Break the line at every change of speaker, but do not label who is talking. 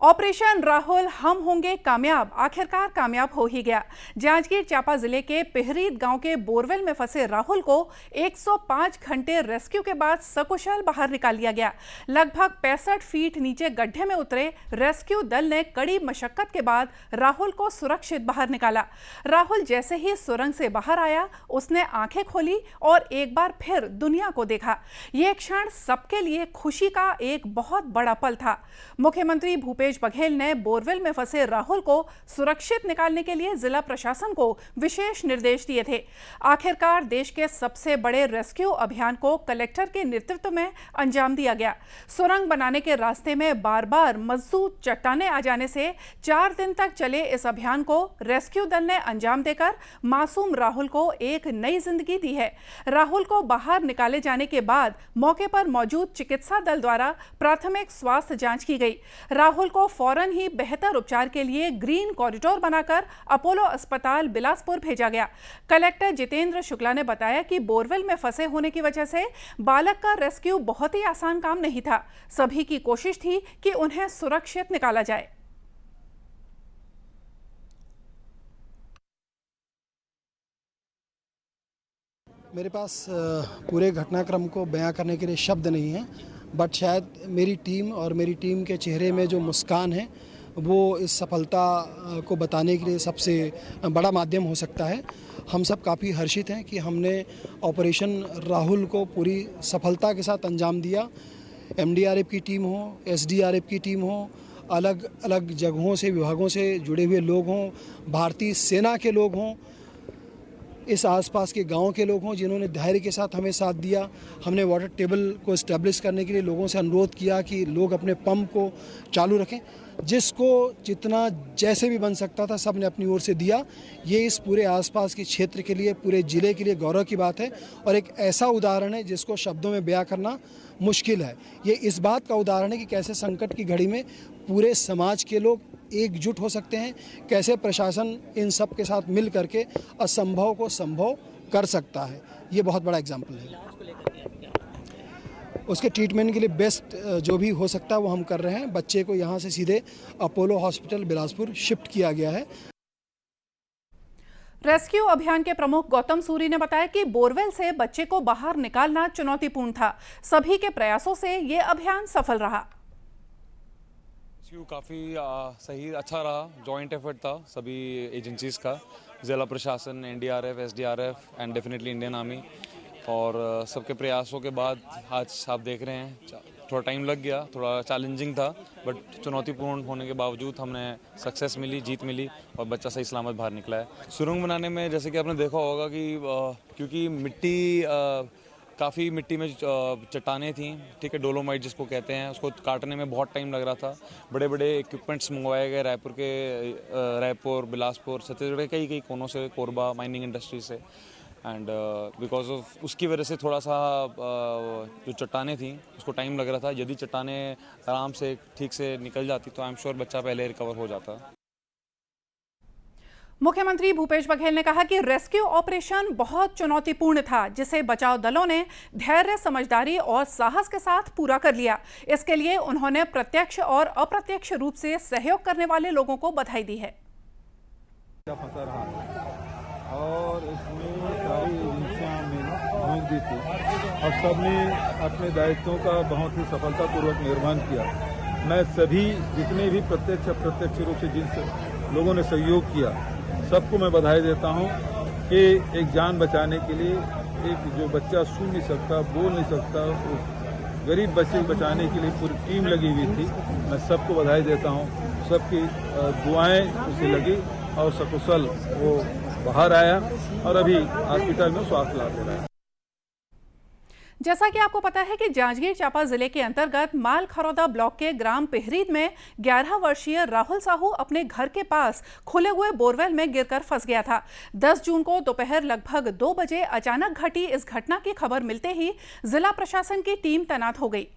Operation Rahul हम होंगे कामयाब आखिरकार कामयाब हो ही गया। जांजगीर चांपा जिले के पिहरीद गांव के बोरवेल में फंसे राहुल को 105 घंटे रेस्क्यू के बाद सकुशल बाहर निकाल लिया गया। लगभग 65 फीट नीचे गड्ढे में उतरे रेस्क्यू दल ने कड़ी मशक्कत के बाद राहुल को सुरक्षित बाहर निकाला। राहुल जैसे ही सुरंग से बाहर आया, उसने आंखें खोली और एक बार फिर दुनिया को देखा। यह क्षण सबके लिए खुशी का एक बहुत बड़ा पल था। मुख्यमंत्री भूपेश बघेल ने बोरवेल में फंसे राहुल को सुरक्षित निकालने के लिए जिला प्रशासन को विशेष निर्देश दिए थे। आखिरकार देश के सबसे बड़े रेस्क्यू अभियान को कलेक्टर के नेतृत्व में अंजाम दिया गया। सुरंग बनाने के रास्ते में बार-बार मजबूत चट्टानें आ जाने से 4 दिन तक चले इस अभियान को रेस्क्यू दल ने अंजाम देकर मासूम राहुल को एक नई जिंदगी दी है। राहुल को बाहर निकाले जाने के बाद मौके पर मौजूद चिकित्सा दल द्वारा प्राथमिक स्वास्थ्य जांच की गई। राहुल को फौरन ही बेहतर उपचार के लिए ग्रीन कॉरिडोर बनाकर अपोलो अस्पताल बिलासपुर भेजा गया। कलेक्टर जितेंद्र शुक्ला ने बताया कि बोरवेल में फंसे होने की वजह से बालक का रेस्क्यू बहुत ही आसान काम नहीं था। सभी की कोशिश थी कि उन्हें सुरक्षित निकाला जाए।
मेरे पास पूरे घटनाक्रम को बयां करने के लिए शब्द नहीं है, बट शायद मेरी टीम और मेरी टीम के चेहरे में जो मुस्कान है वो इस सफलता को बताने के लिए सबसे बड़ा माध्यम हो सकता है। हम सब काफ़ी हर्षित हैं कि हमने ऑपरेशन राहुल को पूरी सफलता के साथ अंजाम दिया। एमडीआरएफ की टीम हो, एसडीआरएफ की टीम हो, अलग अलग जगहों से विभागों से जुड़े हुए लोग हों, भारतीय सेना के लोग हों, इस आसपास के गांव के लोग हों जिन्होंने धैर्य के साथ हमें साथ दिया। हमने वाटर टेबल को इस्टेब्लिश करने के लिए लोगों से अनुरोध किया कि लोग अपने पंप को चालू रखें। जिसको जितना जैसे भी बन सकता था सब ने अपनी ओर से दिया। ये इस पूरे आसपास के क्षेत्र के लिए, पूरे ज़िले के लिए गौरव की बात है और एक ऐसा उदाहरण है जिसको शब्दों में बयां करना मुश्किल है। ये इस बात का उदाहरण है कि कैसे संकट की घड़ी में पूरे समाज के लोग एकजुट हो सकते हैं, कैसे प्रशासन इन सब के साथ मिल करके असंभव को संभव कर सकता है। ये बहुत बड़ा एग्जाम्पल है। उसके ट्रीटमेंट के लिए बेस्ट जो भी हो सकता है वो हम कर रहे हैं। बच्चे को यहाँ से सीधे अपोलो हॉस्पिटल बिलासपुर शिफ्ट किया गया है।
रेस्क्यू अभियान के प्रमुख गौतम सूरी ने बताया कि बोरवेल से बच्चे को बाहर निकालना चुनौतीपूर्ण था। सभी के प्रयासों से ये अभियान सफल रहा।
रेस्क्यू काफ़ी सही अच्छा रहा। जॉइंट एफर्ट था सभी एजेंसीज़ का, जिला प्रशासन, NDRF, SDRF and definitely Indian army. और सबके प्रयासों के बाद आज आप देख रहे हैं थोड़ा टाइम लग गया, थोड़ा चैलेंजिंग था, बट चुनौतीपूर्ण होने के बावजूद हमने सक्सेस मिली, जीत मिली और बच्चा सही सलामत बाहर निकला है। सुरंग बनाने में जैसे कि आपने देखा होगा कि क्योंकि मिट्टी काफ़ी मिट्टी में चट्टानें थी, ठीक है, डोलोमाइट जिसको कहते हैं, उसको काटने में बहुत टाइम लग रहा था। बड़े बड़े इक्विपमेंट्स मंगवाए गए रायपुर, बिलासपुर, छत्तीसगढ़ के कई कोनों से, कोरबा माइनिंग इंडस्ट्री से। एंड बिकॉज ऑफ उसकी वजह से थोड़ा सा जो चट्टानें थी उसको टाइम लग रहा था। यदि चट्टानें आराम से ठीक से निकल जाती तो आई एम श्योर बच्चा पहले रिकवर हो जाता।
मुख्यमंत्री भूपेश बघेल ने कहा कि रेस्क्यू ऑपरेशन बहुत चुनौतीपूर्ण था, जिसे बचाव दलों ने धैर्य, समझदारी और साहस के साथ पूरा कर लिया। इसके लिए उन्होंने प्रत्यक्ष और अप्रत्यक्ष रूप से सहयोग करने वाले लोगों को बधाई दी है।
और इसमें सारी एजेंसियां मेहनत दी थी और सबने अपने दायित्वों का बहुत ही सफलतापूर्वक निर्वहन किया। मैं सभी जितने भी प्रत्यक्ष अप्रत्यक्ष रूप से जिन लोगों ने सहयोग किया सबको मैं बधाई देता हूं कि एक जान बचाने के लिए, एक जो बच्चा सुन नहीं सकता, बोल नहीं सकता, उस गरीब बच्चे को बचाने के लिए पूरी टीम लगी हुई थी। मैं सबको बधाई देता हूं। सबकी दुआएं उसे लगी और सकुशल वो बाहर आया और अभी हॉस्पिटल में स्वास्थ्य लाभ ले रहा है।
जैसा कि आपको पता है कि जांजगीर चांपा जिले के अंतर्गत मालखरौदा ब्लॉक के ग्राम पिहरीद में 11 वर्षीय राहुल साहू अपने घर के पास खुले हुए बोरवेल में गिरकर फंस गया था। 10 जून को दोपहर लगभग 2 बजे अचानक घटी इस घटना की खबर मिलते ही जिला प्रशासन की टीम तैनात हो गई।